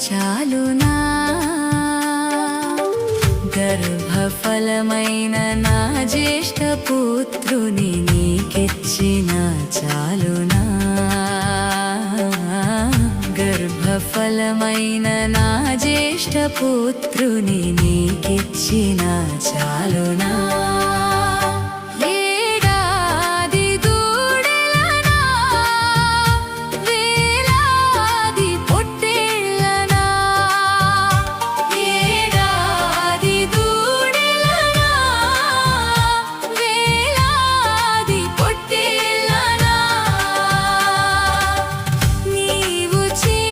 చాలునా గర్భఫలమైన నా జ్యేష్ఠ పుత్రుని నీకిచ్చిన చాలునా గర్భఫలమైన నా జ్యేష్ఠ పుత్రుని నీకిచ్చిన చాలునా